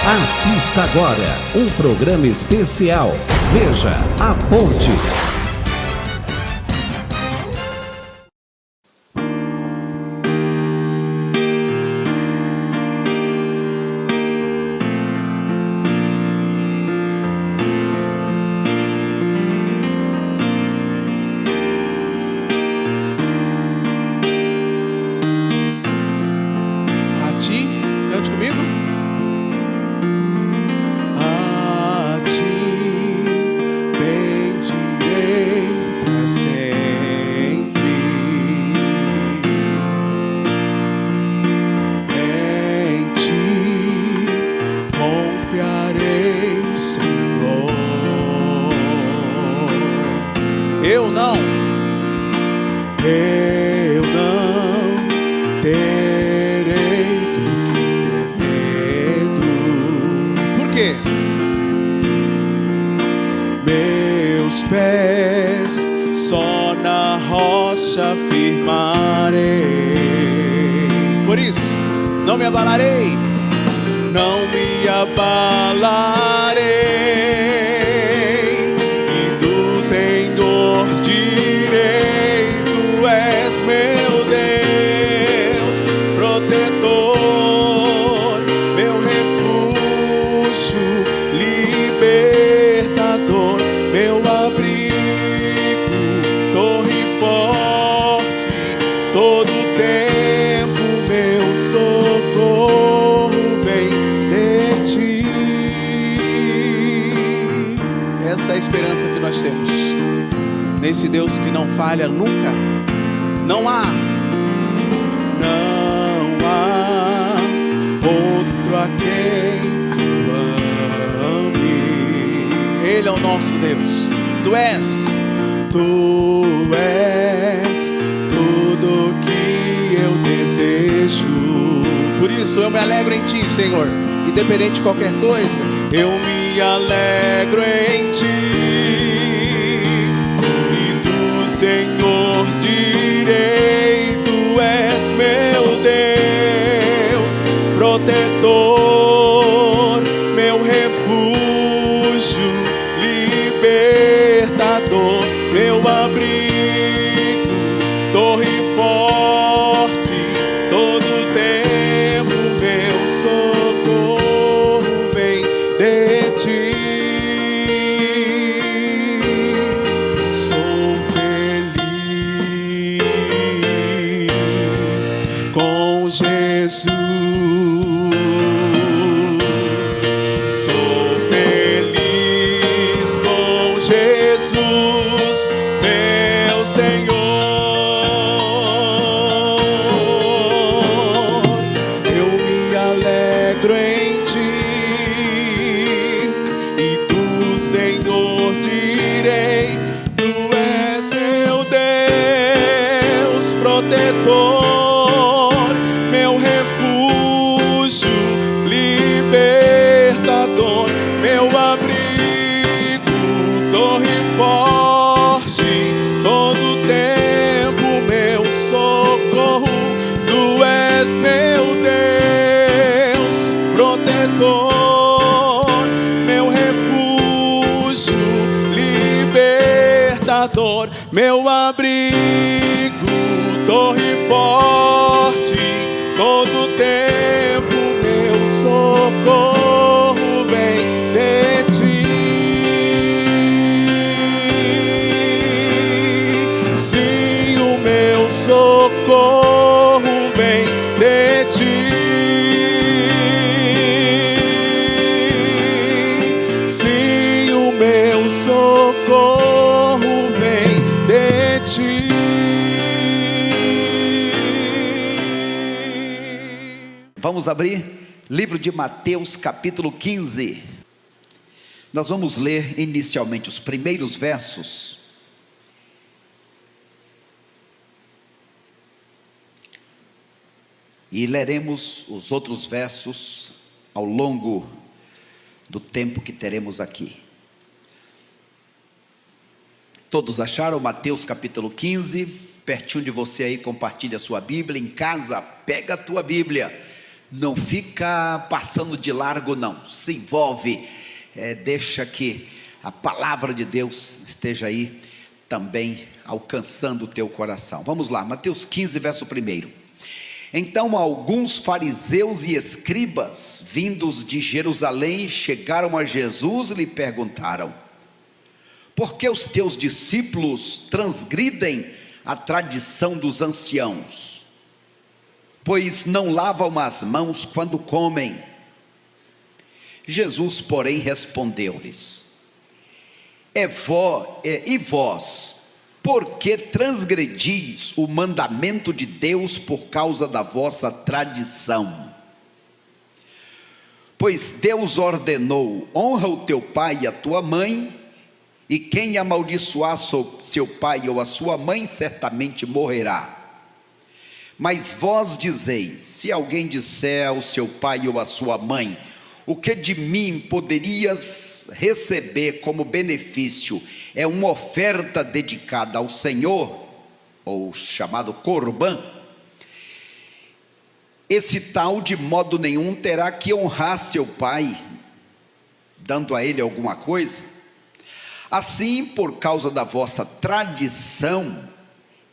Assista agora um programa especial. Veja a Ponte. Cante comigo. A ti bendirei para sempre. Em ti confiarei, Senhor. Eu não terei do que ter medo. Por quê? Meus pés só na rocha firmarei. Por isso, não me abalarei, não me abalarei. E do Senhor direi: Tu és meu Deus, protetor, meu refúgio, libertador, meu abrigo, torre forte, todo tempo meu socorro vem de ti. Essa é a esperança que nós temos nesse Deus que não falha nunca. Não há outro a quem eu ame. Ele é o nosso Deus. Tu és tudo que eu desejo. Por isso eu me alegro em ti, Senhor. Independente de qualquer coisa, eu me alegro em ti. E do Senhor direi: Tu és meu Deus, protetor, meu refúgio, libertador, meu abrigo, torre forte, todo tempo meu socorro vem de ti. Sou feliz com Jesus. Sou feliz com Jesus, meu Senhor. Eu me alegro em ti, e do Senhor direi: Tu és meu Deus, protetor, meu refúgio, libertador, meu abrigo, torre forte, todo tempo meu socorro. Tu és meu Deus, protetor, meu refúgio, libertador, meu abrigo, torre forte, todo tempo meu socorro vem de ti. Sim, o meu socorro vem de ti. Sim, o meu socorro vem de ti. Vamos abrir livro de Mateus capítulo 15. Nós vamos ler inicialmente os primeiros versos. E leremos os outros versos ao longo do tempo que teremos aqui. Todos acharam Mateus capítulo 15? Pertinho de você aí, compartilha a sua Bíblia. Em casa, pega a tua Bíblia. Não fica passando de largo, não. Se envolve, deixa que a palavra de Deus esteja aí também alcançando o teu coração. Vamos lá, Mateus 15, verso 1. Então alguns fariseus e escribas, vindos de Jerusalém, chegaram a Jesus e lhe perguntaram: por que os teus discípulos transgridem a tradição dos anciãos? Pois não lavam as mãos quando comem. Jesus, porém, respondeu-lhes: e vós, por que transgredis o mandamento de Deus por causa da vossa tradição? Pois Deus ordenou: honra o teu pai e a tua mãe, e quem amaldiçoar seu pai ou a sua mãe certamente morrerá. Mas vós dizeis: se alguém disser ao seu pai ou à sua mãe, o que de mim poderias receber como benefício é uma oferta dedicada ao Senhor, ou chamado Corbã, esse tal de modo nenhum terá que honrar seu pai, dando a ele alguma coisa. Assim, por causa da vossa tradição,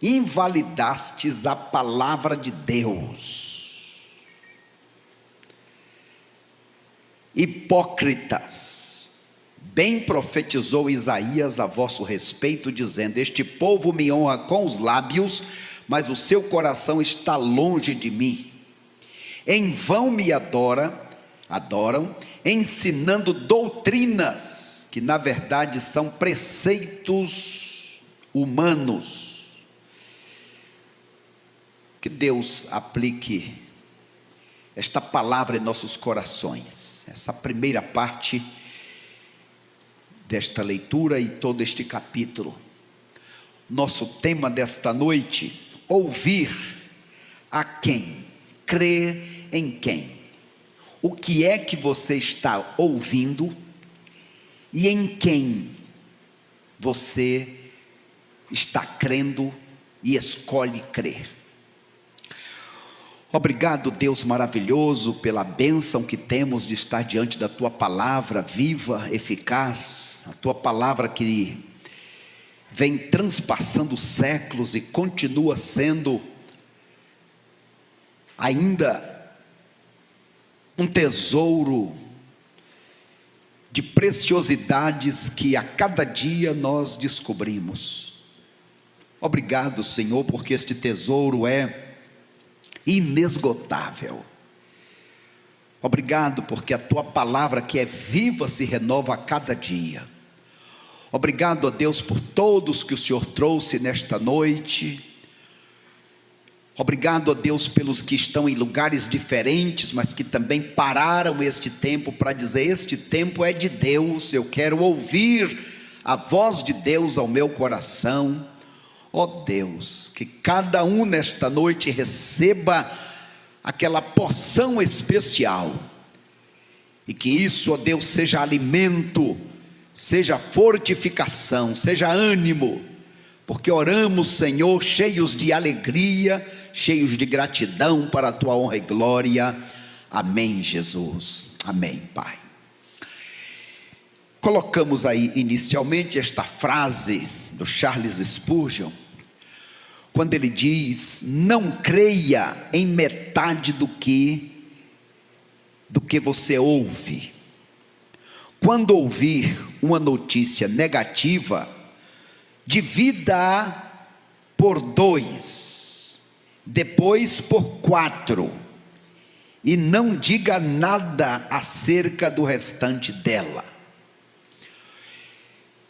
invalidastes a palavra de Deus. Hipócritas, bem profetizou Isaías a vosso respeito, dizendo: este povo me honra com os lábios, mas o seu coração está longe de mim. Em vão me adoram, ensinando doutrinas que na verdade são preceitos humanos. Que Deus aplique esta palavra em nossos corações. Essa primeira parte desta leitura e todo este capítulo. Nosso tema desta noite: ouvir a quem? Crer em quem? O que é que você está ouvindo e em quem você está crendo e escolhe crer? Obrigado, Deus maravilhoso, pela bênção que temos de estar diante da Tua palavra viva, eficaz, a Tua palavra que vem transpassando séculos e continua sendo ainda um tesouro de preciosidades que a cada dia nós descobrimos. Obrigado, Senhor, porque este tesouro é inesgotável. Obrigado porque a Tua palavra, que é viva, se renova a cada dia. Obrigado a Deus por todos que o Senhor trouxe nesta noite. Obrigado a Deus pelos que estão em lugares diferentes, mas que também pararam este tempo para dizer: este tempo é de Deus, eu quero ouvir a voz de Deus ao meu coração. Ó Deus, que cada um nesta noite receba aquela porção especial, e que isso, ó Deus, seja alimento, seja fortificação, seja ânimo, porque oramos, Senhor, cheios de alegria, cheios de gratidão para a Tua honra e glória. Amém, Jesus. Amém, Pai. Colocamos aí inicialmente esta frase do Charles Spurgeon, quando ele diz: não creia em metade do que você ouve. Quando ouvir uma notícia negativa, divida-a por 2, depois por 4, e não diga nada acerca do restante dela.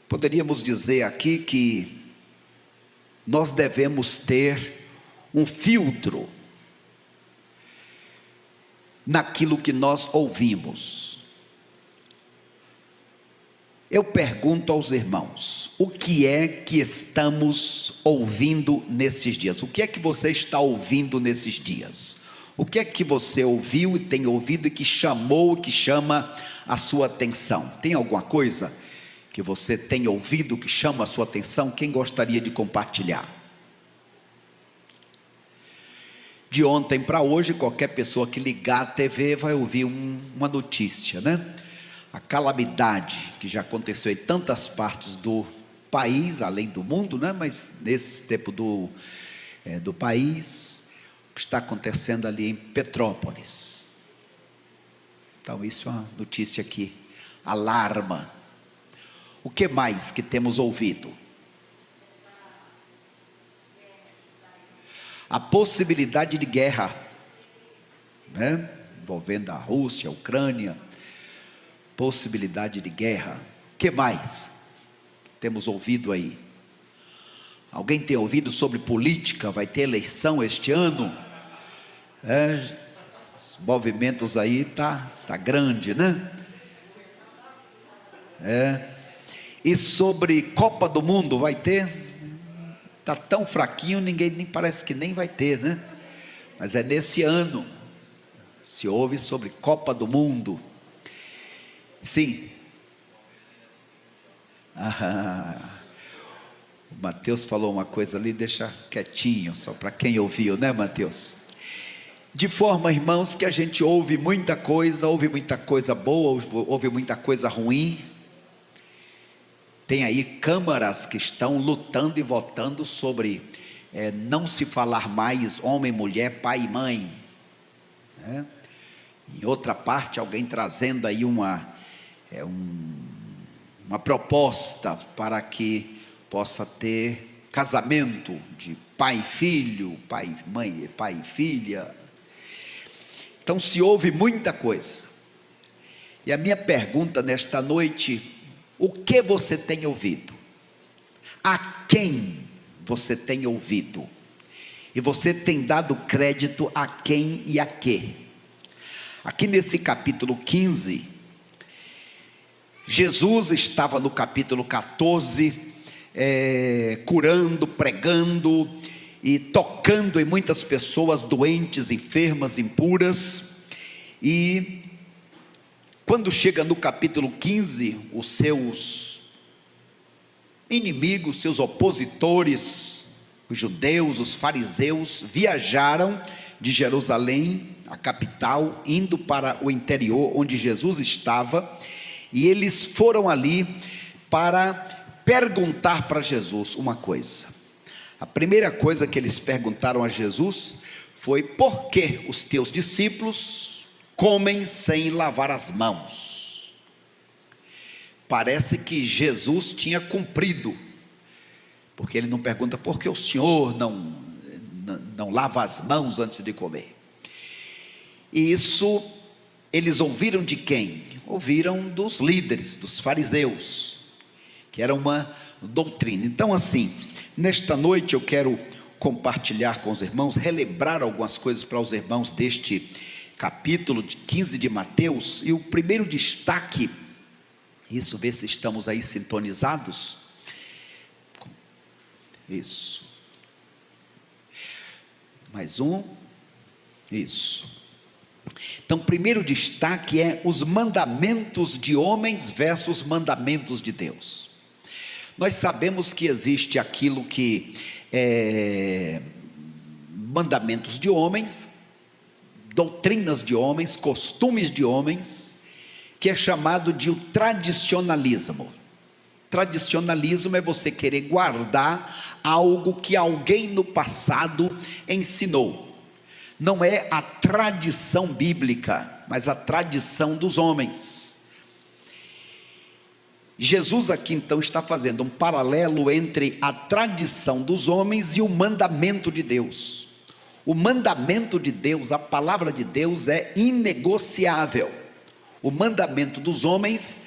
Poderíamos dizer aqui que nós devemos ter um filtro naquilo que nós ouvimos. Eu pergunto aos irmãos: o que é que estamos ouvindo nesses dias? O que é que você está ouvindo nesses dias? O que é que você ouviu e tem ouvido e que chamou, que chama a sua atenção? Tem alguma coisa que você tem ouvido que chama a sua atenção? Quem gostaria de compartilhar? De ontem para hoje, qualquer pessoa que ligar a TV vai ouvir uma notícia, né? A calamidade que já aconteceu em tantas partes do país, além do mundo, né? Mas nesse tempo do país, o que está acontecendo ali em Petrópolis. Então isso é uma notícia que alarma. O que mais que temos ouvido? A possibilidade de guerra, né? Envolvendo a Rússia, a Ucrânia, possibilidade de guerra. O que mais temos ouvido aí? Alguém tem ouvido sobre política? Vai ter eleição este ano? Os movimentos aí tá grande, né? E sobre Copa do Mundo vai ter? Está tão fraquinho, ninguém nem parece que nem vai ter, né? Mas é nesse ano, se ouve sobre Copa do Mundo. Sim. O Mateus falou uma coisa ali, deixa quietinho, só para quem ouviu, né, Mateus? De forma, irmãos, que a gente ouve muita coisa boa, ouve muita coisa ruim. Tem aí câmaras que estão lutando e votando sobre não se falar mais homem, mulher, pai e mãe, né? Em outra parte, alguém trazendo aí uma proposta para que possa ter casamento de pai e filho, pai e mãe, pai e filha. Então se ouve muita coisa. E a minha pergunta nesta noite: o que você tem ouvido? A quem você tem ouvido? E você tem dado crédito a quem e a quê? Aqui nesse capítulo 15, Jesus estava no capítulo 14, curando, pregando e tocando em muitas pessoas doentes, enfermas, impuras. E quando chega no capítulo 15, os seus inimigos, seus opositores, os judeus, os fariseus, viajaram de Jerusalém, a capital, indo para o interior onde Jesus estava, e eles foram ali para perguntar para Jesus uma coisa. A primeira coisa que eles perguntaram a Jesus foi: por que os teus discípulos comem sem lavar as mãos? Parece que Jesus tinha cumprido, porque ele não pergunta: por que o Senhor não lava as mãos antes de comer? E isso eles ouviram de quem? Ouviram dos líderes, dos fariseus, que era uma doutrina. Então assim, nesta noite eu quero compartilhar com os irmãos, relembrar algumas coisas para os irmãos deste capítulo 15 de Mateus. E o primeiro destaque, isso, ver se estamos aí sintonizados, isso, mais um, isso. Então, primeiro destaque é os mandamentos de homens versus mandamentos de Deus. Nós sabemos que existe aquilo que é mandamentos de homens, doutrinas de homens, costumes de homens, que é chamado de o tradicionalismo. Tradicionalismo é você querer guardar algo que alguém no passado ensinou. Não é a tradição bíblica, mas a tradição dos homens. Jesus aqui então está fazendo um paralelo entre a tradição dos homens e o mandamento de Deus. O mandamento de Deus, a palavra de Deus é inegociável. O mandamento dos homens,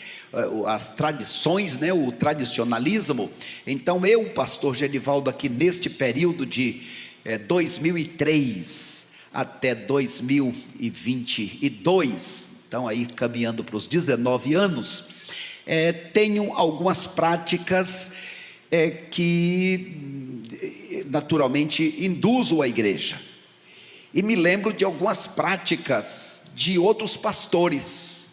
as tradições, né, o tradicionalismo. Então eu, pastor Genivaldo, aqui neste período de 2003 até 2022, então aí caminhando para os 19 anos, tenho algumas práticas que naturalmente induzem a igreja. E me lembro de algumas práticas de outros pastores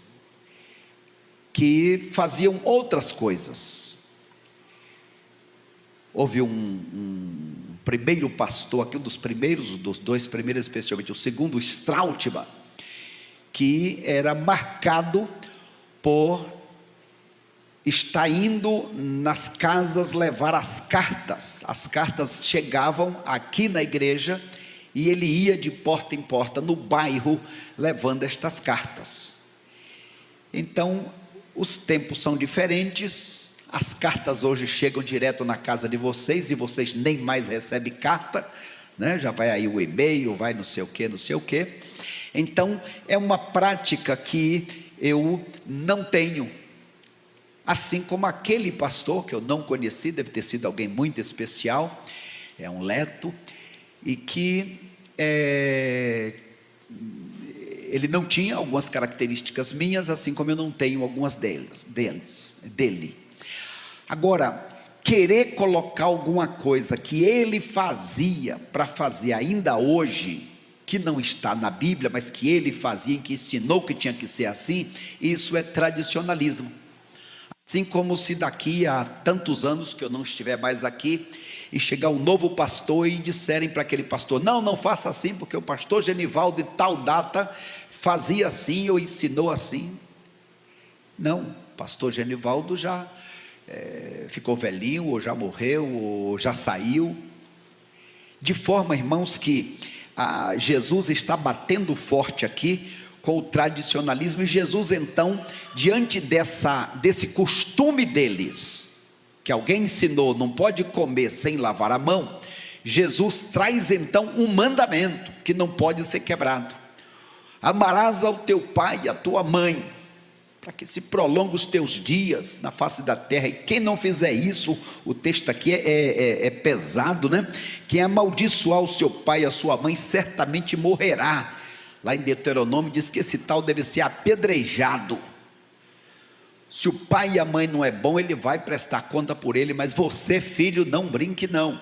que faziam outras coisas. Houve um primeiro pastor, aqui um dos primeiros, dos dois primeiros especialmente, o segundo, Strautmann, que era marcado por estar indo nas casas levar as cartas chegavam aqui na igreja, e ele ia de porta em porta no bairro, levando estas cartas. Então, os tempos são diferentes, as cartas hoje chegam direto na casa de vocês, e vocês nem mais recebem carta, né? Já vai aí o e-mail, vai não sei o que, não sei o que. Então, é uma prática que eu não tenho, assim como aquele pastor, que eu não conheci, deve ter sido alguém muito especial, é um leto, e que ele não tinha algumas características minhas, assim como eu não tenho algumas dele. Agora, querer colocar alguma coisa que ele fazia para fazer ainda hoje, que não está na Bíblia, mas que ele fazia, que ensinou que tinha que ser assim, isso é tradicionalismo. Assim como se daqui a tantos anos que eu não estiver mais aqui, e chegar um novo pastor e disserem para aquele pastor, não faça assim, porque o pastor Genivaldo de tal data fazia assim, ou ensinou assim. Não, o pastor Genivaldo já ficou velhinho, ou já morreu, ou já saiu. De forma, irmãos, que Jesus está batendo forte aqui com o tradicionalismo, e Jesus então, diante desse costume deles, que alguém ensinou, não pode comer sem lavar a mão, Jesus traz então um mandamento, que não pode ser quebrado: amarás ao teu pai e à tua mãe, para que se prolongue os teus dias na face da terra. E quem não fizer isso, o texto aqui é pesado, né? Quem amaldiçoar o seu pai e a sua mãe, certamente morrerá. Lá em Deuteronômio diz que esse tal deve ser apedrejado. Se o pai e a mãe não é bom, ele vai prestar conta por ele, mas você, filho, não brinque não,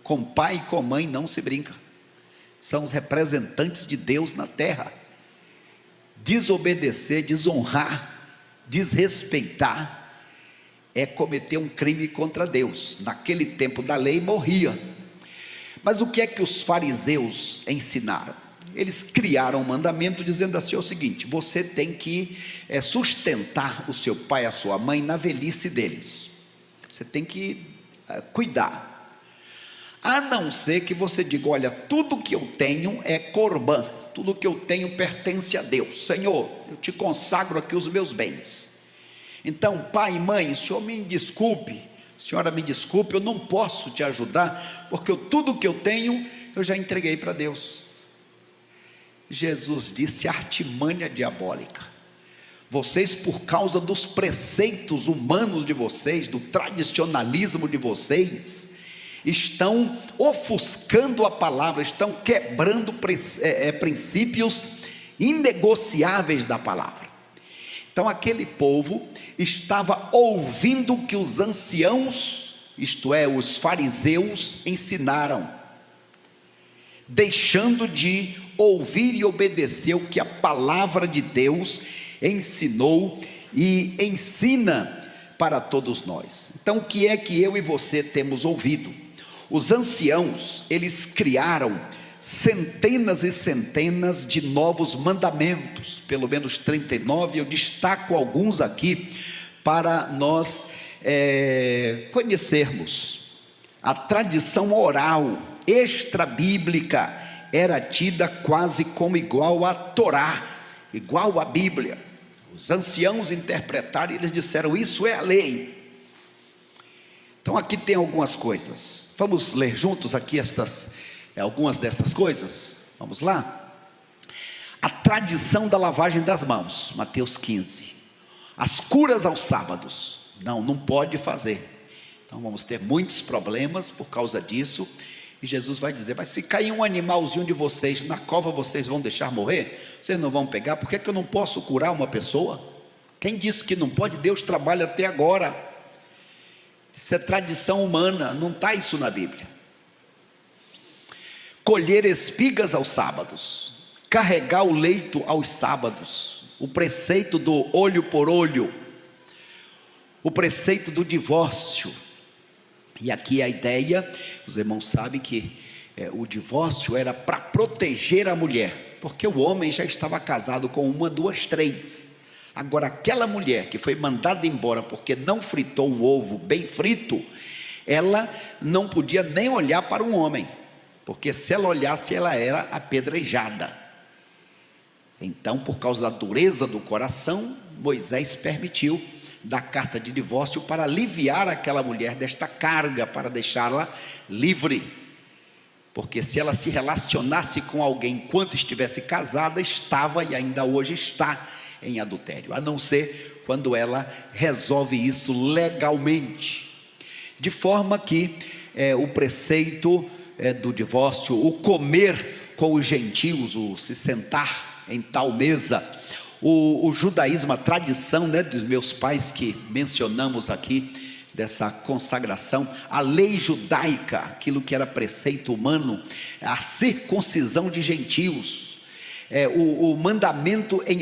com pai e com mãe não se brinca, são os representantes de Deus na terra. Desobedecer, desonrar, desrespeitar, é cometer um crime contra Deus. Naquele tempo da lei morria. Mas o que é que os fariseus ensinaram? Eles criaram um mandamento dizendo assim, é o seguinte: você tem que sustentar o seu pai e a sua mãe na velhice deles, você tem que cuidar, a não ser que você diga, olha, tudo que eu tenho é corbã, tudo que eu tenho pertence a Deus. Senhor, eu te consagro aqui os meus bens. Então, pai e mãe, o senhor me desculpe, senhora me desculpe, eu não posso te ajudar, porque tudo que eu tenho, eu já entreguei para Deus. Jesus disse: artimanha diabólica. Vocês, por causa dos preceitos humanos de vocês, do tradicionalismo de vocês, estão ofuscando a palavra, estão quebrando princípios inegociáveis da palavra. Então aquele povo estava ouvindo o que os anciãos, isto é, os fariseus, ensinaram, deixando de ouvir e obedecer o que a palavra de Deus ensinou e ensina para todos nós. Então, o que é que eu e você temos ouvido? Os anciãos, eles criaram centenas e centenas de novos mandamentos, pelo menos 39, eu destaco alguns aqui para nós conhecermos. A tradição oral extra-bíblica era tida quase como igual à Torá, igual à Bíblia. Os anciãos interpretaram e eles disseram, isso é a lei. Então aqui tem algumas coisas, vamos ler juntos aqui algumas dessas coisas, vamos lá. A tradição da lavagem das mãos, Mateus 15. As curas aos sábados, não pode fazer. Então vamos ter muitos problemas por causa disso. E Jesus vai dizer, mas se cair um animalzinho de vocês na cova, vocês vão deixar morrer? Vocês não vão pegar? Por que eu não posso curar uma pessoa? Quem disse que não pode? Deus trabalha até agora. Isso é tradição humana, não está isso na Bíblia. Colher espigas aos sábados, carregar o leito aos sábados, o preceito do olho por olho, o preceito do divórcio, E aqui a ideia, os irmãos sabem que o divórcio era para proteger a mulher, porque o homem já estava casado com uma, duas, três. Agora aquela mulher que foi mandada embora porque não fritou um ovo bem frito, ela não podia nem olhar para um homem, porque se ela olhasse ela era apedrejada. Então, por causa da dureza do coração, Moisés permitiu dar carta de divórcio para aliviar aquela mulher desta carga, para deixá-la livre, porque se ela se relacionasse com alguém enquanto estivesse casada, estava e ainda hoje está em adultério, a não ser quando ela resolve isso legalmente, de forma que o preceito do divórcio, o comer com os gentios, o se sentar em tal mesa, o judaísmo, a tradição, dos meus pais que mencionamos aqui, dessa consagração, a lei judaica, aquilo que era preceito humano, a circuncisão de gentios, o mandamento em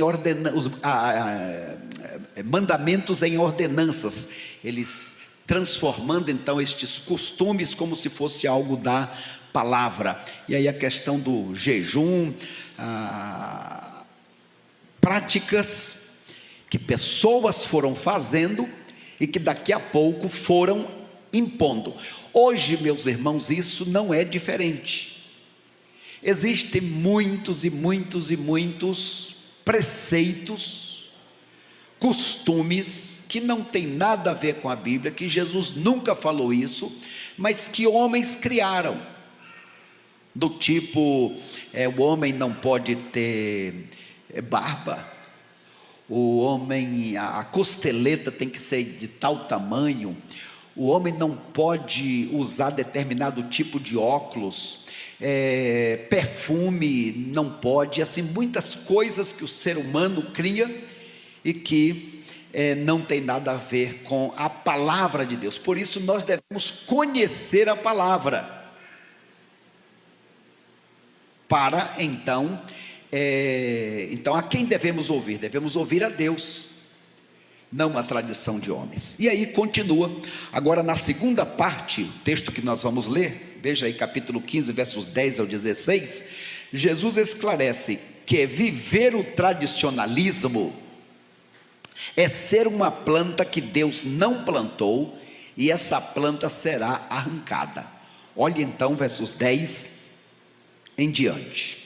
mandamentos em ordenanças, eles transformando então estes costumes como se fosse algo da palavra. E aí a questão do jejum, práticas que pessoas foram fazendo e que daqui a pouco foram impondo. Hoje, meus irmãos, isso não é diferente. Existem muitos e muitos e muitos preceitos, costumes que não tem nada a ver com a Bíblia, que Jesus nunca falou isso, mas que homens criaram, do tipo, o homem não pode ter barba, o homem, a costeleta tem que ser de tal tamanho, o homem não pode usar determinado tipo de óculos, perfume não pode, assim, muitas coisas que o ser humano cria e que não tem nada a ver com a palavra de Deus. Por isso nós devemos conhecer a palavra, para então a quem devemos ouvir? Devemos ouvir a Deus, não a tradição de homens. E aí continua, agora na segunda parte, o texto que nós vamos ler, veja aí capítulo 15, versos 10 ao 16, Jesus esclarece que viver o tradicionalismo é ser uma planta que Deus não plantou, e essa planta será arrancada. Olhe então versos 10 em diante.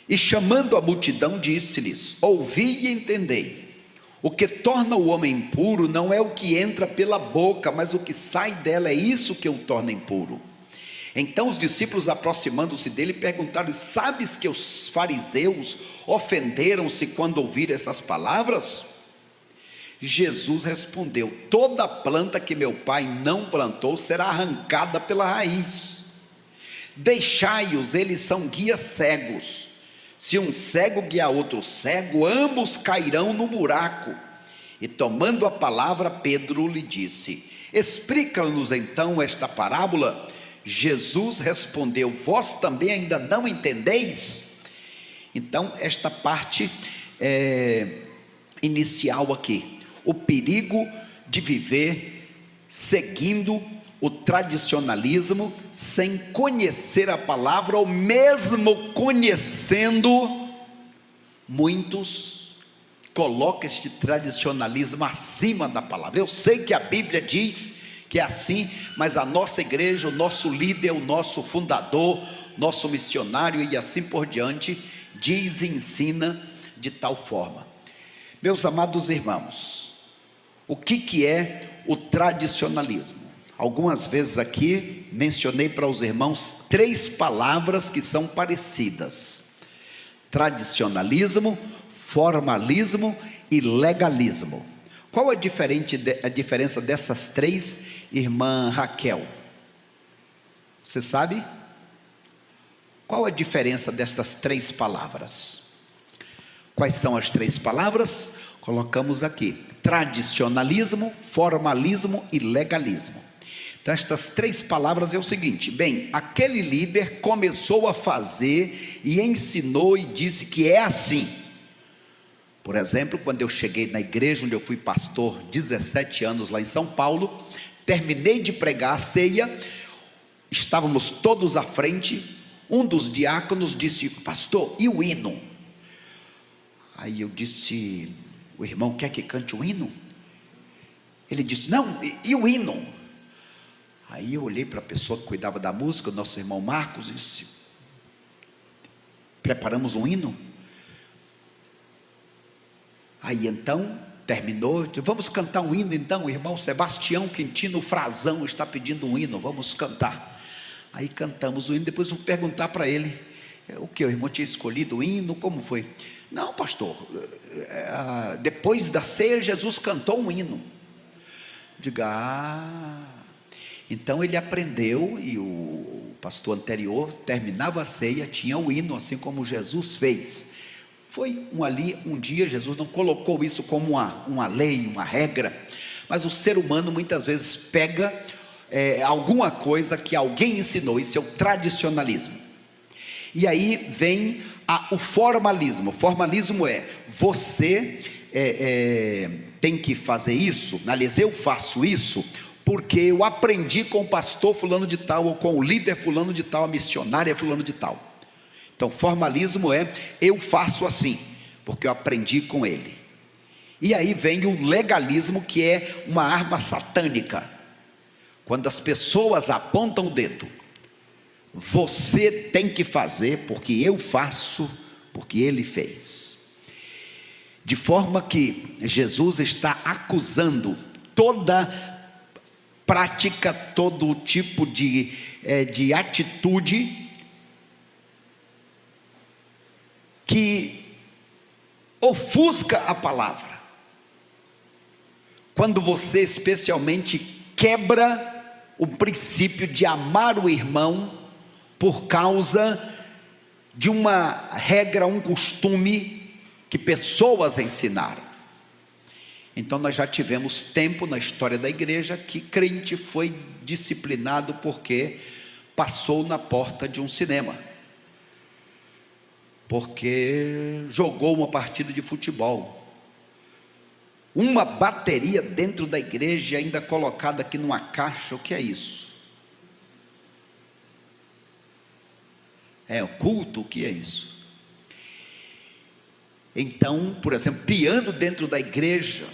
E chamando a multidão, disse-lhes: ouvi e entendei, o que torna o homem impuro não é o que entra pela boca, mas o que sai dela, é isso que o torna impuro. Então os discípulos, aproximando-se dele, perguntaram: sabes que os fariseus ofenderam-se quando ouviram essas palavras? Jesus respondeu: toda planta que meu pai não plantou será arrancada pela raiz. Deixai-os, eles são guias cegos. Se um cego guiar outro cego, ambos cairão no buraco. E tomando a palavra, Pedro lhe disse: explica-nos então esta parábola. Jesus respondeu: vós também ainda não entendeis? Então esta parte inicial aqui, o perigo de viver seguindo o tradicionalismo, sem conhecer a palavra, ou mesmo conhecendo, muitos colocam este tradicionalismo acima da palavra. Eu sei que a Bíblia diz que é assim, mas a nossa igreja, o nosso líder, o nosso fundador, nosso missionário e assim por diante, diz e ensina de tal forma. Meus amados irmãos, o que é o tradicionalismo? Algumas vezes aqui mencionei para os irmãos 3 palavras que são parecidas: tradicionalismo, formalismo e legalismo. Qual a diferença dessas 3, irmã Raquel? Você sabe? Qual a diferença destas 3 palavras? Quais são as 3 palavras? Colocamos aqui: tradicionalismo, formalismo e legalismo. Então estas 3 palavras é o seguinte: bem, aquele líder começou a fazer e ensinou e disse que é assim, Por exemplo, quando eu cheguei na igreja onde eu fui pastor 17 anos lá em São Paulo, terminei de pregar a ceia, estávamos todos à frente, um dos diáconos disse: pastor, e o hino? Aí eu disse: o irmão quer que cante o hino? Ele disse: não, e o hino? Aí eu olhei para a pessoa que cuidava da música, o nosso irmão Marcos, e disse: preparamos um hino? Aí então, terminou, disse: vamos cantar um hino então, o irmão Sebastião Quintino Frazão está pedindo um hino, vamos cantar. Aí cantamos o hino, depois eu vou perguntar para ele, o que, o irmão tinha escolhido o hino, como foi? Não, pastor, depois da ceia Jesus cantou um hino. Diga, então ele aprendeu, e o pastor anterior terminava a ceia, tinha o hino, assim como Jesus fez. Foi um dia Jesus não colocou isso como uma lei, uma regra, mas o ser humano muitas vezes pega alguma coisa que alguém ensinou, isso é o tradicionalismo, e aí vem o formalismo. O formalismo você tem que fazer isso, aliás, eu faço isso porque eu aprendi com o pastor fulano de tal, ou com o líder fulano de tal, a missionária fulano de tal. Então formalismo eu faço assim, porque eu aprendi com ele. E aí vem o legalismo, que é uma arma satânica, quando as pessoas apontam o dedo: você tem que fazer porque eu faço, porque ele fez. De forma que Jesus está acusando toda prática, todo tipo de atitude que ofusca a palavra. Quando você especialmente quebra o princípio de amar o irmão por causa de uma regra, um costume que pessoas ensinaram. Então nós já tivemos tempo na história da igreja que crente foi disciplinado porque passou na porta de um cinema, porque jogou uma partida de futebol, uma bateria dentro da igreja ainda colocada aqui numa caixa. O que é isso? O culto, o que é isso? Então, por exemplo, piano dentro da igreja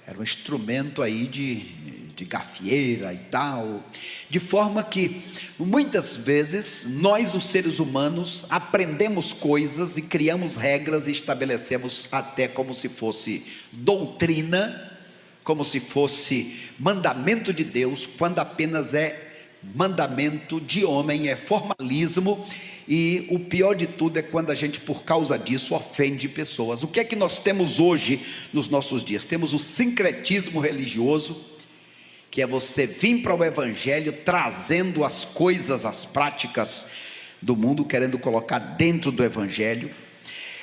era um instrumento aí de gafieira e tal, de forma que muitas vezes nós, os seres humanos, aprendemos coisas e criamos regras e estabelecemos até como se fosse doutrina, como se fosse mandamento de Deus, quando apenas é mandamento de homem, é formalismo. E o pior de tudo é quando a gente, por causa disso, ofende pessoas. O que é que nós temos hoje nos nossos dias? Temos o sincretismo religioso, que é você vir para o evangelho trazendo as coisas, as práticas do mundo, querendo colocar dentro do evangelho.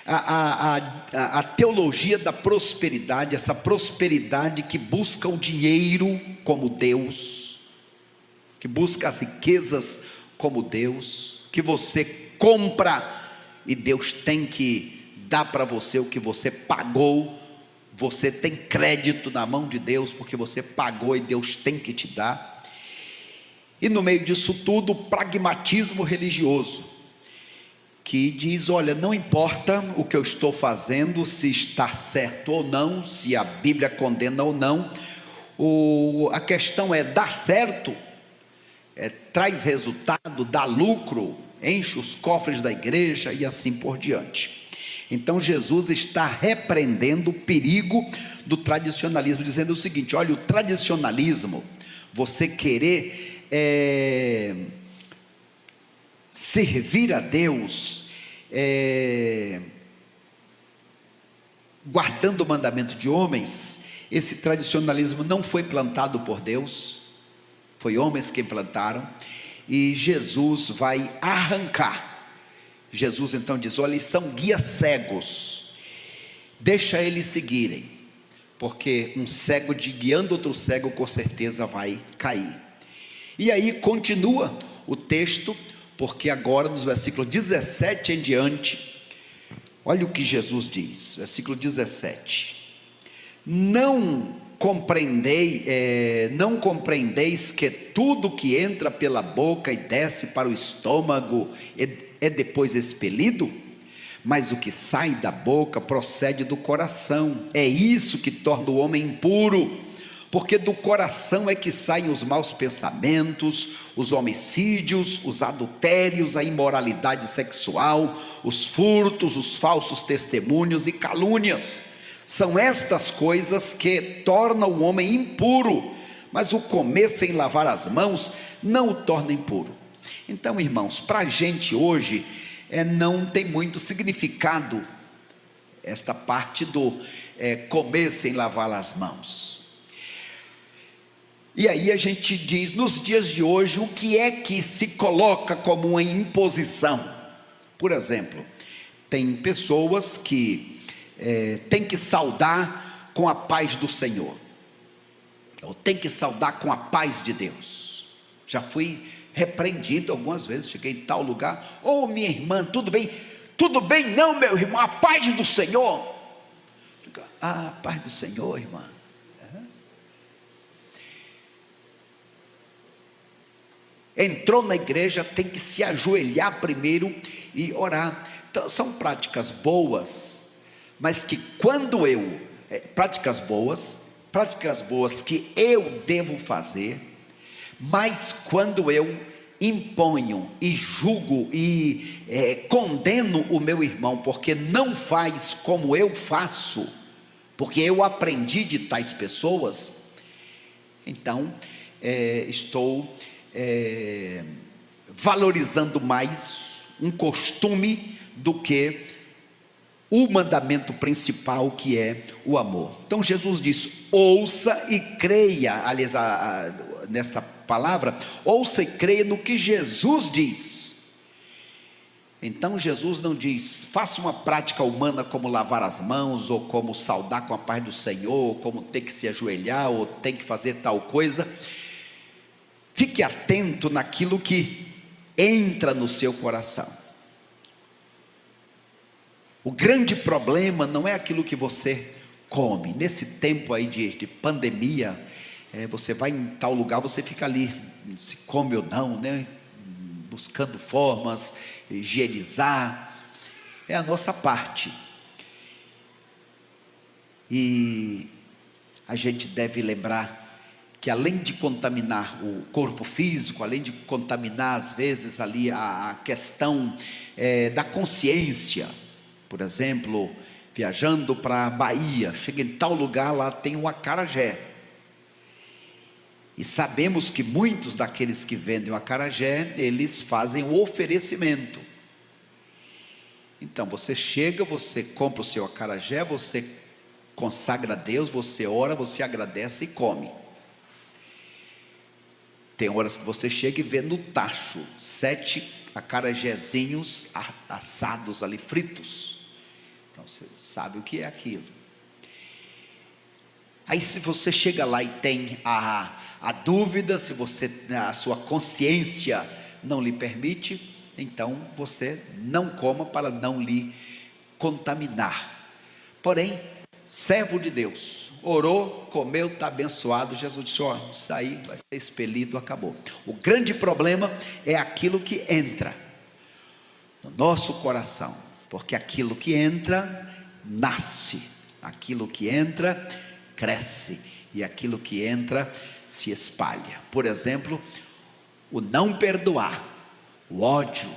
A teologia da prosperidade, essa prosperidade que busca o dinheiro como Deus, que busca as riquezas como Deus, que você compra e Deus tem que dar para você o que você pagou. Você tem crédito na mão de Deus porque você pagou e Deus tem que te dar. E no meio disso tudo, o pragmatismo religioso, que diz: olha, não importa o que eu estou fazendo, se está certo ou não, se a Bíblia condena ou não, a questão é dar certo, traz resultado, dá lucro, enche os cofres da igreja e assim por diante. Então Jesus está repreendendo o perigo do tradicionalismo, dizendo o seguinte: olha, o tradicionalismo, você querer servir a Deus, guardando o mandamento de homens, esse tradicionalismo não foi plantado por Deus, foi homens que plantaram, e Jesus vai arrancar. Jesus então diz: olha, eles são guias cegos, deixa eles seguirem, porque um cego guiando outro cego com certeza vai cair. E aí continua o texto, porque agora nos versículos 17 em diante, Olha o que Jesus diz, versículo 17: não compreendeis que tudo que entra pela boca e desce para o estômago é depois expelido? Mas o que sai da boca procede do coração, é isso que torna o homem impuro, porque do coração é que saem os maus pensamentos, os homicídios, os adultérios, a imoralidade sexual, os furtos, os falsos testemunhos e calúnias. São estas coisas que tornam o homem impuro, mas o comer sem lavar as mãos não o torna impuro. Então, irmãos, para a gente hoje, não tem muito significado esta parte do comer sem lavar as mãos. E aí a gente diz, nos dias de hoje, o que é que se coloca como uma imposição? Por exemplo, tem pessoas que tem que saudar com a paz do Senhor, ou tem que saudar com a paz de Deus. Já fui repreendido algumas vezes, cheguei em tal lugar, minha irmã, tudo bem? Tudo bem não, meu irmão, a paz do Senhor. A paz do Senhor, irmã. Entrou na igreja, tem que se ajoelhar primeiro e orar. Então, são práticas boas, mas que quando práticas boas que eu devo fazer, mas quando eu imponho e julgo e condeno o meu irmão, porque não faz como eu faço, porque eu aprendi de tais pessoas, então estou valorizando mais um costume do que o mandamento principal, que é o amor. Então Jesus diz, ouça e creia, aliás, nesta palavra, ouça e creia no que Jesus diz. Então Jesus não diz, faça uma prática humana como lavar as mãos, ou como saudar com a paz do Senhor, ou como ter que se ajoelhar, ou tem que fazer tal coisa. Fique atento naquilo que entra no seu coração. O grande problema não é aquilo que você come. Nesse tempo aí de pandemia, você vai em tal lugar, você fica ali, se come ou não, né? Buscando formas, higienizar, é a nossa parte. E a gente deve lembrar que além de contaminar o corpo físico, além de contaminar às vezes ali a questão da consciência, por exemplo, viajando para a Bahia, chega em tal lugar, lá tem um acarajé, e sabemos que muitos daqueles que vendem o acarajé, eles fazem o oferecimento. Então você chega, você compra o seu acarajé, você consagra a Deus, você ora, você agradece e come. Tem horas que você chega e vê no tacho 7 acarajézinhos assados ali, fritos. Então você sabe o que é aquilo. Aí se você chega lá e tem a dúvida, se a sua consciência não lhe permite, então você não coma para não lhe contaminar. Porém, servo de Deus, orou, comeu, está abençoado. Jesus disse, isso aí vai ser expelido, acabou. O grande problema é aquilo que entra no nosso coração, porque aquilo que entra, nasce, aquilo que entra, cresce, e aquilo que entra, se espalha. Por exemplo, o não perdoar, o ódio,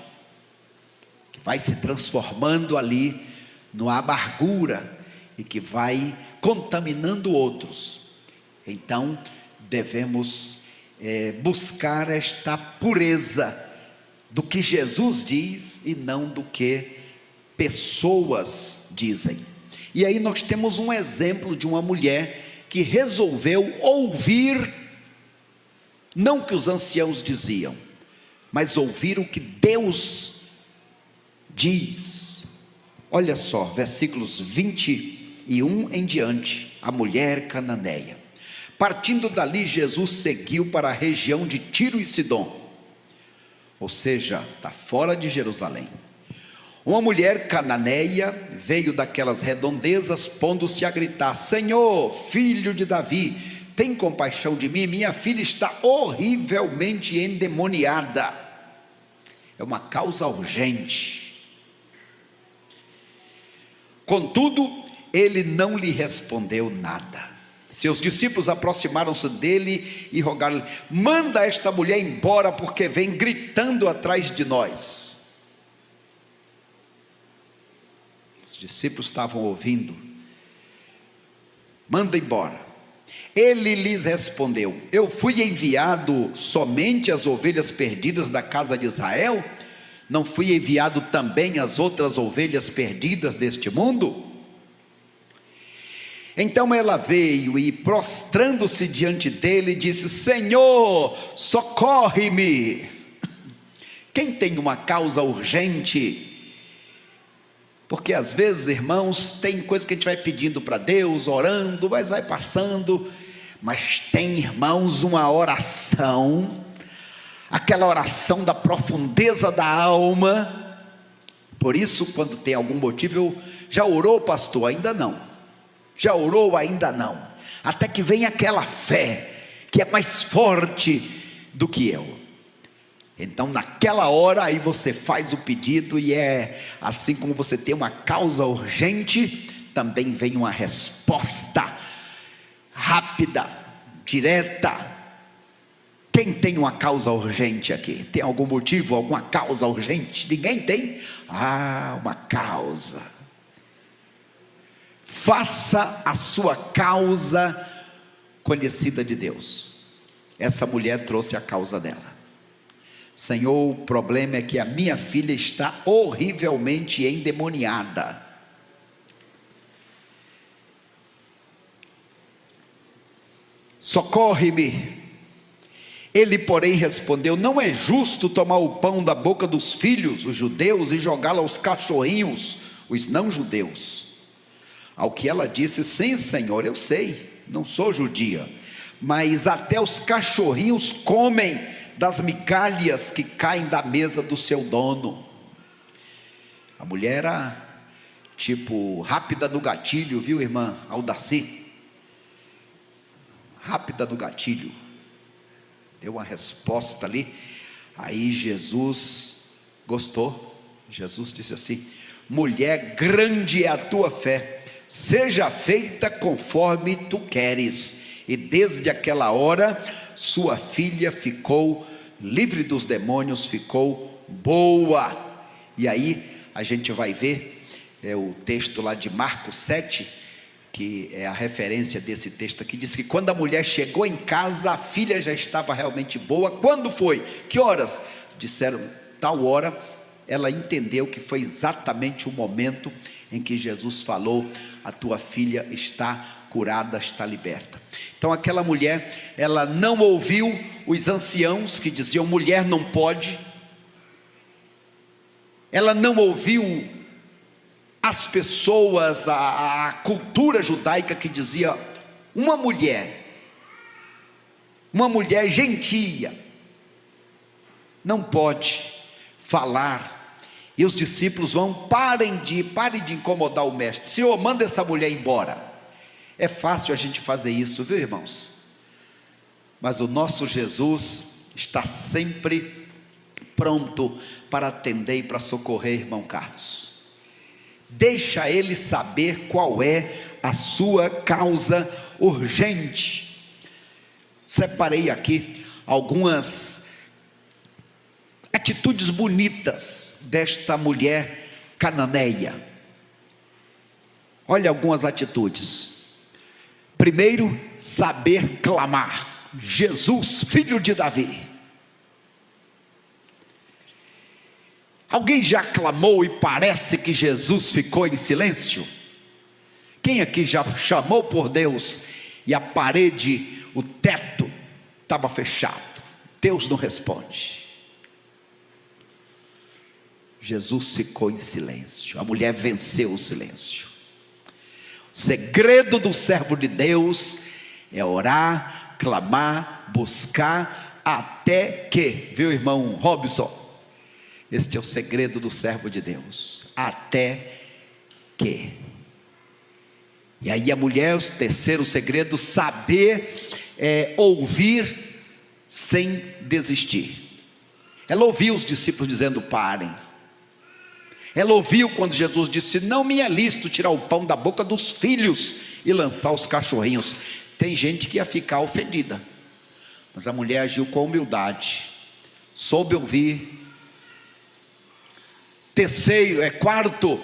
que vai se transformando ali numa amargura, e que vai contaminando outros. Então devemos buscar esta pureza do que Jesus diz e não do que pessoas dizem. E aí nós temos um exemplo de uma mulher que resolveu ouvir, não o que os anciãos diziam, mas ouvir o que Deus diz. Olha só, versículos 21 em diante, a mulher cananeia. Partindo dali, Jesus seguiu para a região de Tiro e Sidom, ou seja, está fora de Jerusalém. Uma mulher cananeia veio daquelas redondezas, pondo-se a gritar: Senhor, filho de Davi, tem compaixão de mim, minha filha está horrivelmente endemoniada. É uma causa urgente. Contudo, ele não lhe respondeu nada. Seus discípulos aproximaram-se dele e rogaram-lhe: manda esta mulher embora, porque vem gritando atrás de nós. Os discípulos estavam ouvindo: manda embora. Ele lhes respondeu: eu fui enviado somente às ovelhas perdidas da casa de Israel? Não fui enviado também às outras ovelhas perdidas deste mundo? Então ela veio e, prostrando-se diante dele, disse: Senhor, socorre-me. Quem tem uma causa urgente? Porque às vezes, irmãos, tem coisa que a gente vai pedindo para Deus, orando, mas vai passando. Mas tem, irmãos, uma oração, aquela oração da profundeza da alma. Por isso, quando tem algum motivo, eu já orou, pastor? Ainda não. Já orou? Ainda não. Até que vem aquela fé que é mais forte do que eu. Então naquela hora aí você faz o pedido, e é assim como você tem uma causa urgente, também vem uma resposta rápida, direta. Quem tem uma causa urgente aqui? Tem algum motivo, alguma causa urgente? Ninguém tem? Uma causa. Faça a sua causa conhecida de Deus. Essa mulher trouxe a causa dela. Senhor, o problema é que a minha filha está horrivelmente endemoniada. Socorre-me. Ele, porém, respondeu: não é justo tomar o pão da boca dos filhos, os judeus, e jogá-lo aos cachorrinhos, os não-judeus. Ao que ela disse: sim, Senhor, eu sei, não sou judia, mas até os cachorrinhos comem das migalhas que caem da mesa do seu dono. A mulher era tipo rápida no gatilho, viu, irmã Aldaci? Rápida no gatilho, deu uma resposta ali. Aí Jesus gostou. Jesus disse assim: mulher, grande é a tua fé, seja feita conforme tu queres. E desde aquela hora sua filha ficou livre dos demônios, ficou boa. E aí a gente vai ver o texto lá de Marcos 7, que é a referência desse texto aqui. Diz que quando a mulher chegou em casa, a filha já estava realmente boa. Quando foi? Que horas? Disseram tal hora. Ela entendeu que foi exatamente o momento em que Jesus falou: a tua filha está curada, está liberta. Então aquela mulher, ela não ouviu os anciãos que diziam: mulher não pode. Ela não ouviu as pessoas, a cultura judaica que dizia: uma mulher gentia não pode falar. E os discípulos vão: pare de incomodar o mestre. Senhor, manda essa mulher embora. É fácil a gente fazer isso, viu, irmãos? Mas o nosso Jesus está sempre pronto para atender e para socorrer, irmão Carlos. Deixa ele saber qual é a sua causa urgente. Separei aqui algumas atitudes bonitas desta mulher cananeia. Olha algumas atitudes. Primeiro, saber clamar: Jesus, filho de Davi. Alguém já clamou e parece que Jesus ficou em silêncio? Quem aqui já chamou por Deus e a parede, o teto estava fechado? Deus não responde. Jesus ficou em silêncio. A mulher venceu o silêncio. O segredo do servo de Deus é orar, clamar, buscar, até que, viu, irmão Robson? Este é o segredo do servo de Deus. Até que. E aí a mulher, o terceiro segredo, saber ouvir sem desistir. Ela ouviu os discípulos dizendo: parem. Ela ouviu quando Jesus disse: não me é lícito tirar o pão da boca dos filhos e lançar os cachorrinhos. Tem gente que ia ficar ofendida, mas a mulher agiu com humildade, soube ouvir. Quarto,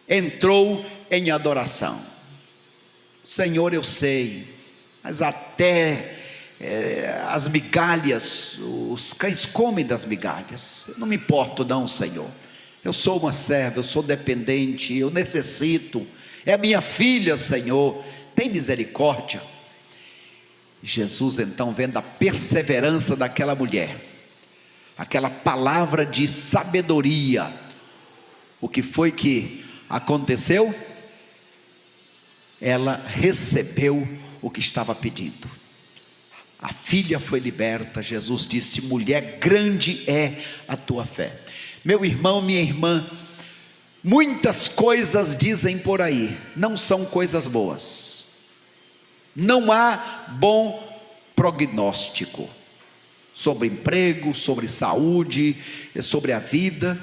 entrou em adoração. Senhor, eu sei, mas até as migalhas, os cães comem das migalhas. Eu não me importo não, Senhor. Eu sou uma serva, eu sou dependente, eu necessito. É a minha filha, Senhor, tem misericórdia. Jesus então, vendo a perseverança daquela mulher, aquela palavra de sabedoria, o que foi que aconteceu? Ela recebeu o que estava pedindo. A filha foi liberta. Jesus disse: mulher, grande é a tua fé. Meu irmão, minha irmã, muitas coisas dizem por aí, não são coisas boas. Não há bom prognóstico sobre emprego, sobre saúde, sobre a vida.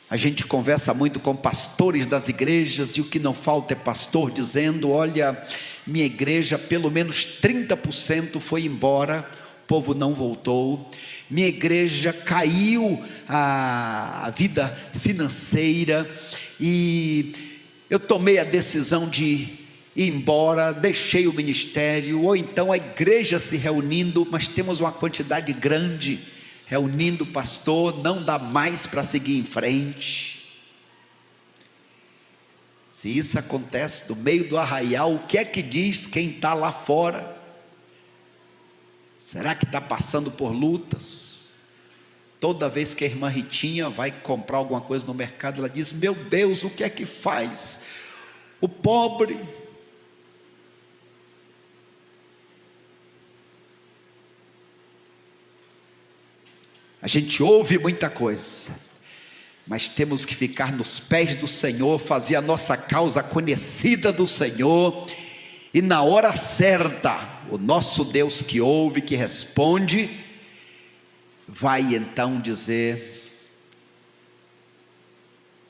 A gente conversa muito com pastores das igrejas, e o que não falta é pastor dizendo: olha, minha igreja pelo menos 30% foi embora, o povo não voltou. Minha igreja caiu a vida financeira, e eu tomei a decisão de ir embora, deixei o ministério. Ou então a igreja se reunindo, mas temos uma quantidade grande, reunindo pastor, não dá mais para seguir em frente. Se isso acontece no meio do arraial, o que é que diz quem está lá fora? Será que está passando por lutas? Toda vez que a irmã Ritinha vai comprar alguma coisa no mercado, ela diz: meu Deus, o que é que faz o pobre? A gente ouve muita coisa, mas temos que ficar nos pés do Senhor, fazer a nossa causa conhecida do Senhor, e na hora certa, o nosso Deus que ouve, que responde, vai então dizer: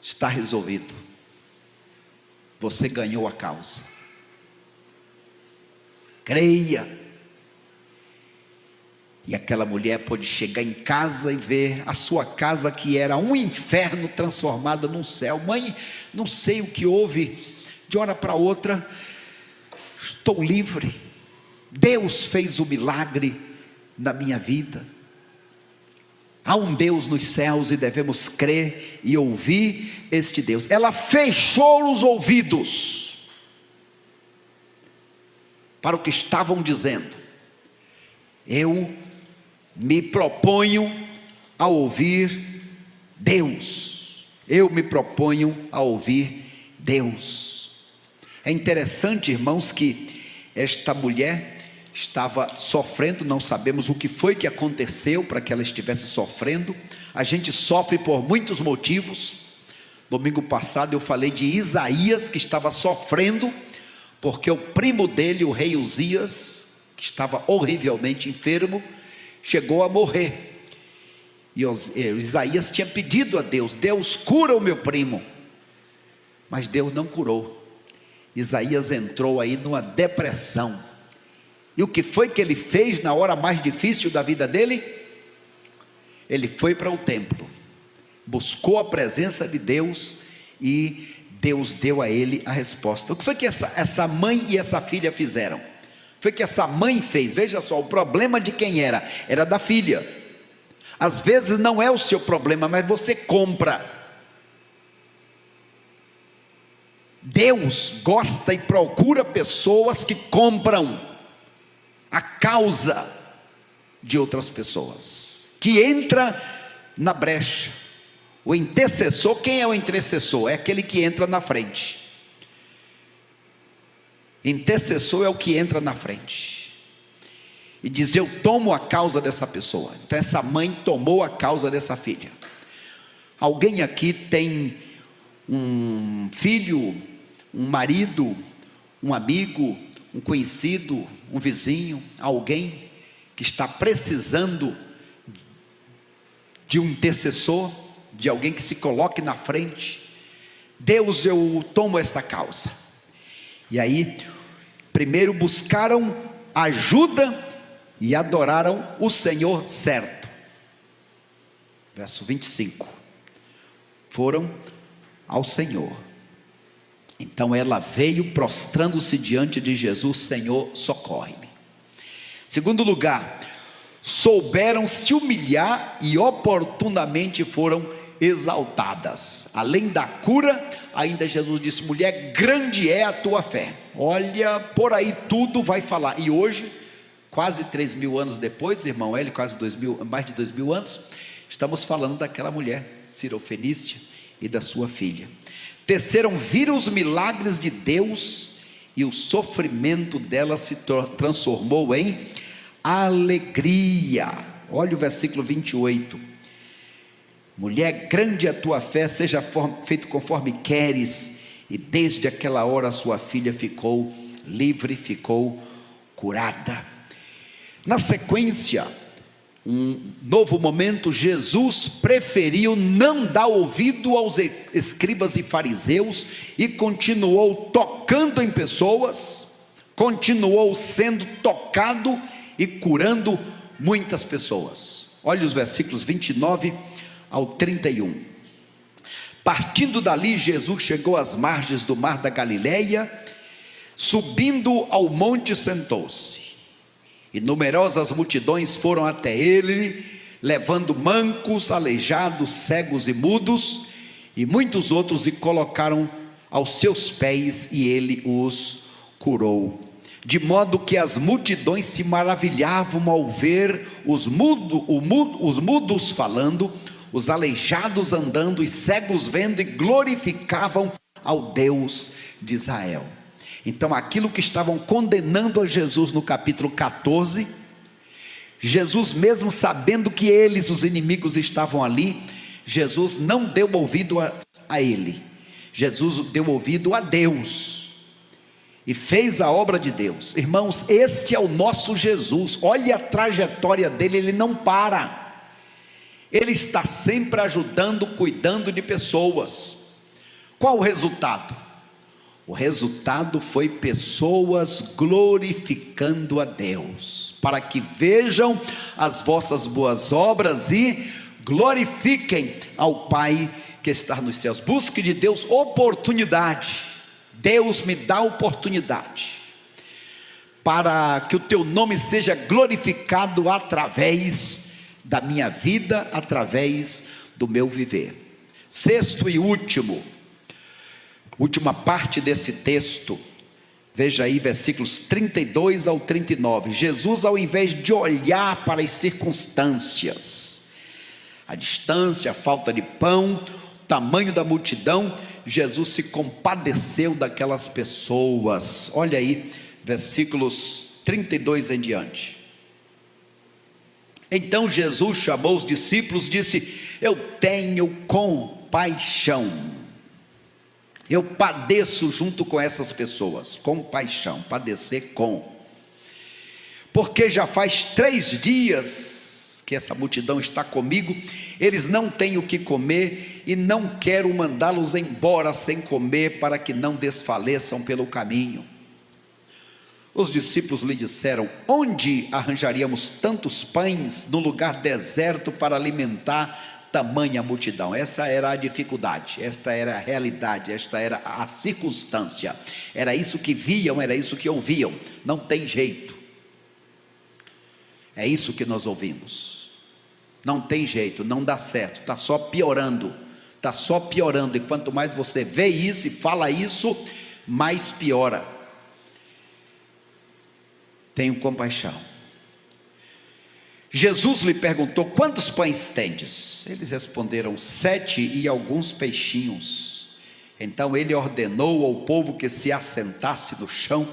está resolvido, você ganhou a causa, creia. E aquela mulher pôde chegar em casa e ver a sua casa, que era um inferno, transformada num céu. Mãe, não sei o que houve, de hora para outra, estou livre. Deus fez o milagre na minha vida. Há um Deus nos céus e devemos crer e ouvir este Deus. Ela fechou os ouvidos para o que estavam dizendo. Eu me proponho a ouvir Deus. Eu me proponho a ouvir Deus. É interessante, irmãos, que esta mulher estava sofrendo, não sabemos o que foi que aconteceu para que ela estivesse sofrendo. A gente sofre por muitos motivos. Domingo passado eu falei de Isaías, que estava sofrendo, porque o primo dele, o rei Uzias, que estava horrivelmente enfermo, chegou a morrer. E Isaías tinha pedido a Deus: Deus, cura o meu primo. Mas Deus não curou. Isaías entrou aí numa depressão. E o que foi que ele fez na hora mais difícil da vida dele? Ele foi para o templo, buscou a presença de Deus, e Deus deu a ele a resposta. O que foi que essa mãe e essa filha fizeram? Foi que essa mãe fez. Veja só, o problema de quem era? Era da filha. Às vezes não é o seu problema, mas você compra. Deus gosta e procura pessoas que compram a causa de outras pessoas, que entra na brecha. O intercessor, quem é o intercessor? É aquele que entra na frente. Intercessor é o que entra na frente. e dizer: eu tomo a causa dessa pessoa. Então essa mãe tomou a causa dessa filha. Alguém aqui tem um filho, um marido, um amigo, um conhecido, um vizinho, alguém que está precisando de um intercessor, de alguém que se coloque na frente? Deus, eu tomo esta causa. E aí, primeiro buscaram ajuda e adoraram o Senhor certo. Verso 25. Foram ao Senhor. Então ela veio prostrando-se diante de Jesus: Senhor, socorre-me. Segundo lugar, souberam se humilhar e oportunamente foram exaltadas. Além da cura, ainda Jesus disse: mulher, grande é a tua fé. Olha, por aí tudo vai falar. E hoje, quase 3.000 anos depois, irmão Hélio, mais de 2.000 anos, estamos falando daquela mulher Sirofenícia e da sua filha. Terceiro, viram os milagres de Deus e o sofrimento dela se transformou em alegria. Olha o versículo 28. Mulher, grande é a tua fé, seja feito conforme queres. E desde aquela hora a sua filha ficou livre, ficou curada. Na sequência, um novo momento, Jesus preferiu não dar ouvido aos escribas e fariseus e continuou tocando em pessoas, continuou sendo tocado e curando muitas pessoas. Olha os versículos 29 ao 31. Partindo dali, Jesus chegou às margens do mar da Galileia, subindo ao monte, sentou-se. E numerosas multidões foram até ele, levando mancos, aleijados, cegos e mudos, e muitos outros, e colocaram aos seus pés, e ele os curou. De modo que as multidões se maravilhavam ao ver os mudos falando, os aleijados andando, e cegos vendo, e glorificavam ao Deus de Israel. Então aquilo que estavam condenando a Jesus no capítulo 14, Jesus, mesmo sabendo que eles, os inimigos, estavam ali, Jesus não deu ouvido a ele, Jesus deu ouvido a Deus, e fez a obra de Deus. Irmãos, este é o nosso Jesus. Olha a trajetória dele, ele não para, ele está sempre ajudando, cuidando de pessoas. Qual o resultado? O resultado foi pessoas glorificando a Deus, para que vejam as vossas boas obras e glorifiquem ao Pai que está nos céus. Busque de Deus oportunidade. Deus, me dá oportunidade para que o teu nome seja glorificado através da minha vida, através do meu viver. Sexto e última parte desse texto, veja aí versículos 32 ao 39, Jesus, ao invés de olhar para as circunstâncias, a distância, a falta de pão, o tamanho da multidão, Jesus se compadeceu daquelas pessoas. Olha aí, versículos 32 em diante. Então Jesus chamou os discípulos, disse: eu tenho compaixão. Eu padeço junto com essas pessoas. Compaixão, padecer com. Porque já faz 3 dias que essa multidão está comigo, eles não têm o que comer, e não quero mandá-los embora sem comer, para que não desfaleçam pelo caminho. Os discípulos lhe disseram: onde arranjaríamos tantos pães no lugar deserto para alimentar tamanha multidão? Essa era a dificuldade, esta era a realidade, esta era a circunstância, era isso que viam, era isso que ouviam. Não tem jeito, é isso que nós ouvimos, não tem jeito, não dá certo, está só piorando, e quanto mais você vê isso e fala isso, mais piora. Tenho compaixão. Jesus lhe perguntou: quantos pães tendes? Eles responderam: 7 e alguns peixinhos. Então ele ordenou ao povo que se assentasse no chão.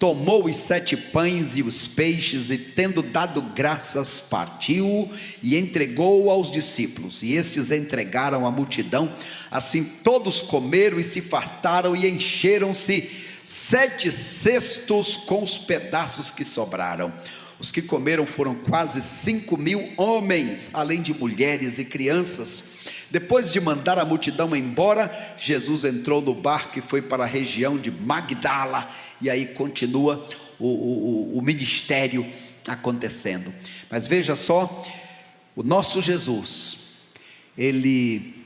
tomou os 7 pães e os peixes, e tendo dado graças, partiu e entregou aos discípulos, e estes entregaram à multidão. Assim todos comeram e se fartaram, e encheram-se 7 cestos com os pedaços que sobraram. Os que comeram foram quase 5.000 homens, além de mulheres e crianças. Depois de mandar a multidão embora, Jesus entrou no barco e foi para a região de Magdala, e aí continua o ministério acontecendo. Mas veja só, o nosso Jesus, ele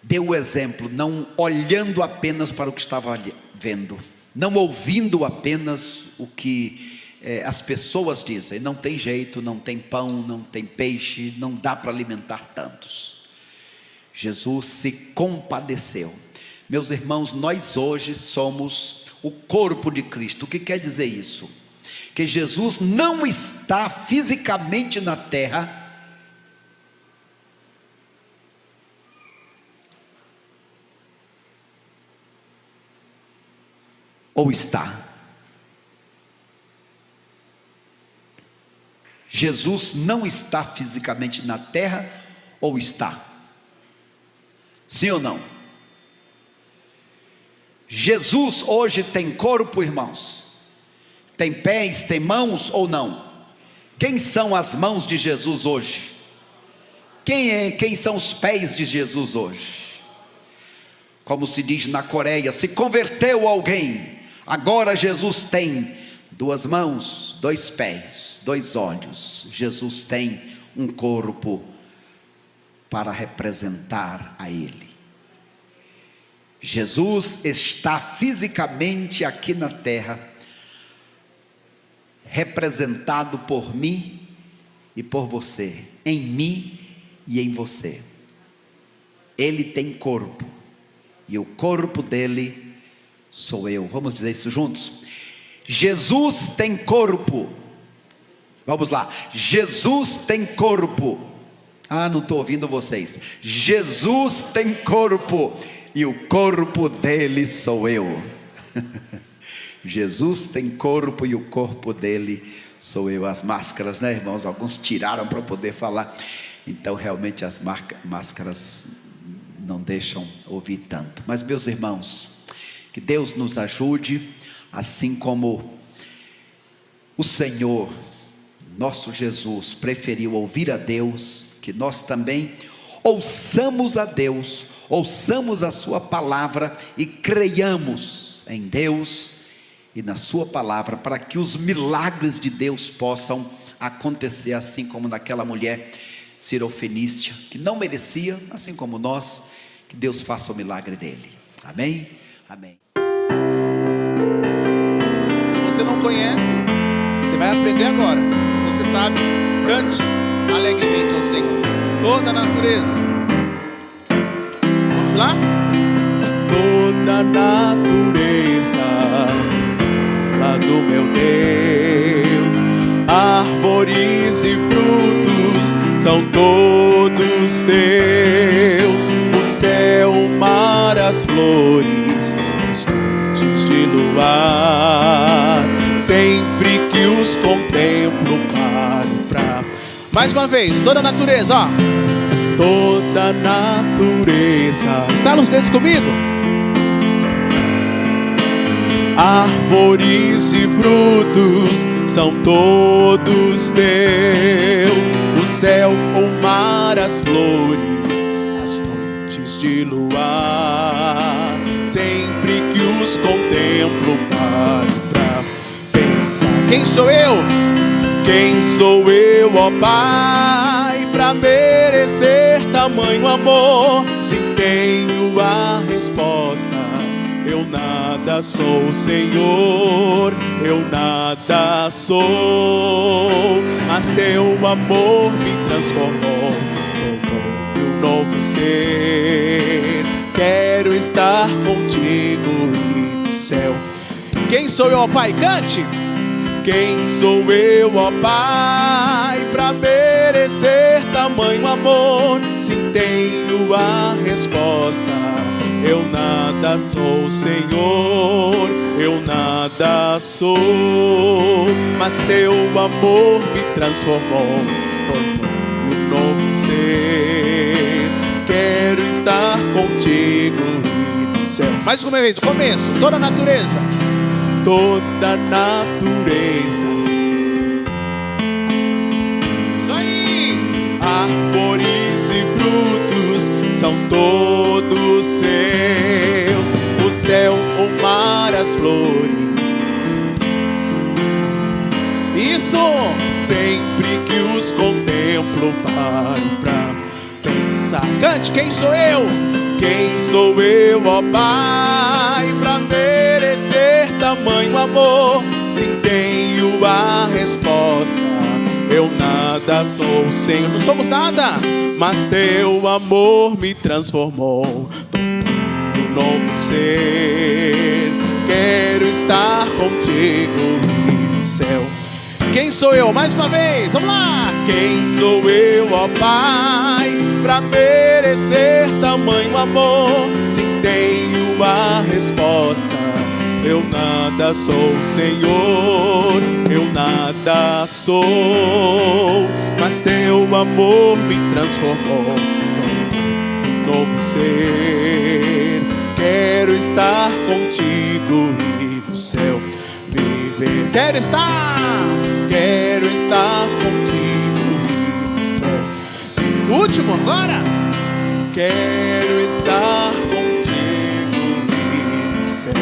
deu o exemplo, não olhando apenas para o que estava vendo, não ouvindo apenas o que as pessoas dizem: não tem jeito, não tem pão, não tem peixe, não dá para alimentar tantos. Jesus se compadeceu. Meus irmãos, nós hoje somos o corpo de Cristo. O que quer dizer isso? Que Jesus não está fisicamente na terra, ou está? Jesus não está fisicamente na terra, ou está? Sim ou não? Jesus hoje tem corpo, irmãos? Tem pés, tem mãos ou não? Quem são as mãos de Jesus hoje? Quem são os pés de Jesus hoje? Como se diz na Coreia, se converteu alguém. Agora Jesus tem 2 mãos, 2 pés, 2 olhos. Jesus tem um corpo para representar a Ele. Jesus está fisicamente aqui na terra, representado por mim e por você, em mim e em você. Ele tem corpo, e o corpo dele sou eu. Vamos dizer isso juntos? Jesus tem corpo. Vamos lá. Jesus tem corpo. Não estou ouvindo vocês. Jesus tem corpo, e o corpo dele sou eu. Jesus tem corpo, e o corpo dele sou eu. As máscaras, né, irmãos? Alguns tiraram para poder falar. Então realmente as máscaras não deixam ouvir tanto. Mas meus irmãos, que Deus nos ajude, assim como o Senhor, nosso Jesus, preferiu ouvir a Deus, que nós também ouçamos a Deus, ouçamos a sua palavra e creiamos em Deus e na sua palavra, para que os milagres de Deus possam acontecer, assim como naquela mulher cirofenícia, que não merecia, assim como nós. Que Deus faça o milagre dele. Amém? Amém. Se você não conhece, você vai aprender agora. Se você sabe, cante alegremente ao Senhor. Toda a natureza. Vamos lá? Toda a natureza fala do meu Deus. Árvores e frutos são todos teus. O céu, o mar, as flores, as noites de luar. Sempre que os contemplo, paro pra... Mais uma vez, toda a natureza, ó. Toda a natureza. Estala os dedos comigo. Árvores e frutos são todos teus. O céu, o mar, as flores, as noites de luar. Sempre que os contemplo, paro pra pensar. Quem sou eu? Quem sou eu, ó Pai, pra merecer tamanho amor? Se tenho a resposta, eu nada sou, Senhor, eu nada sou. Mas teu amor me transformou, tornou-me um novo ser. Quero estar contigo e no céu. Quem sou eu, ó Pai? Cante! Quem sou eu, ó Pai, pra merecer tamanho amor? Se tenho a resposta, Eu nada sou, Senhor, eu nada sou, mas teu amor me transformou, tornou um novo ser. Quero estar contigo e no céu. Mais uma vez, do começo, toda a natureza. Toda a natureza. Isso aí. Árvores e frutos são todos seus. O céu, o mar, as flores. Isso, sempre que os contemplo, paro pra pensar. Cante, quem sou eu? Quem sou eu, ó Pai, pra merecer tamanho amor? Sim, tenho a resposta. Eu nada sou, Senhor, não somos nada, mas teu amor me transformou, tornou um novo ser. Quero estar contigo no céu. Quem sou eu? Mais uma vez, vamos lá! Quem sou eu, ó Pai, pra merecer tamanho amor? Sim, tenho a resposta. Eu nada sou, Senhor, eu nada sou, mas teu amor me transformou num novo ser. Quero estar contigo e no céu viver. Quero estar contigo e no céu. Último agora. Quero estar contigo e no céu.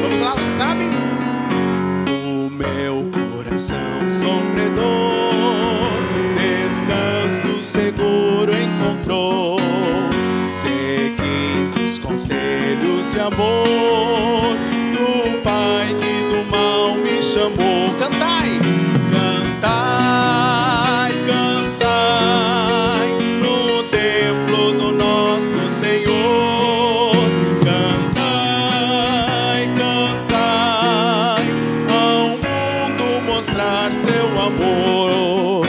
Vamos lá, vocês sabem? O meu coração sofredor descanso seguro encontrou, seguindo os conselhos de amor do Pai que do mal me chamou. Cantai! Cantai, cantai no templo do nosso Senhor. Cantai, cantai ao mundo mostrar seu amor.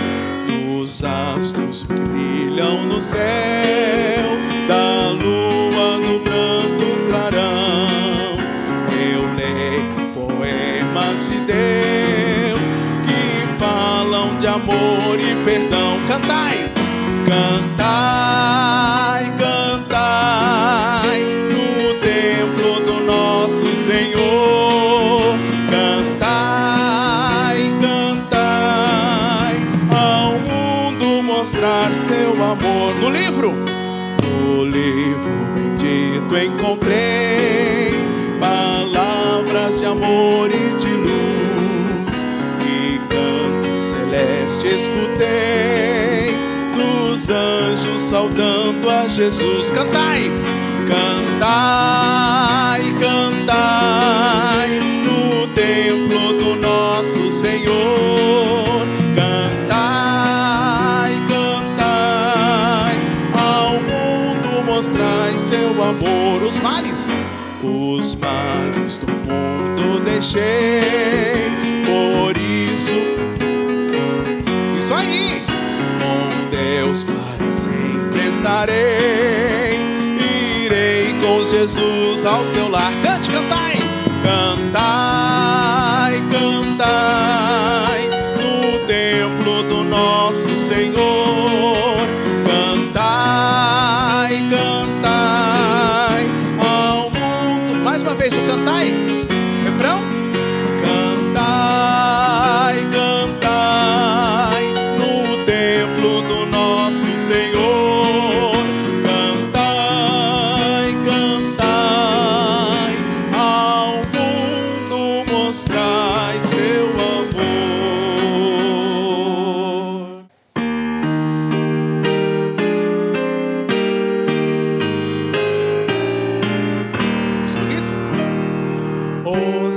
Os astros que brilham no céu, da lua no branco clarão. Eu leio poemas de Deus que falam de amor e perdão. Cantai, cantai, cantai no templo do nosso Senhor. Cantai, cantai ao mundo mostrar seu amor. No livro bendito encontrei palavras de amor e de luz, e canto celeste escutei dos anjos saudando a Jesus. Cantai, cantai, cantai no templo do nosso Senhor. Cantai, cantai ao mundo mostrai seu amor. Os males do mundo deixei, por isso aí, com Deus para sempre estarei. Irei com Jesus ao seu lar. Cante, cantai, cantai, cantai no templo do nosso Senhor. Cantai, cantai ao mundo. Mais uma vez o cantai, refrão. Cantai, cantai no templo do nosso Senhor. Cantai, cantai ao mundo mostrai seu amor. Bonito. O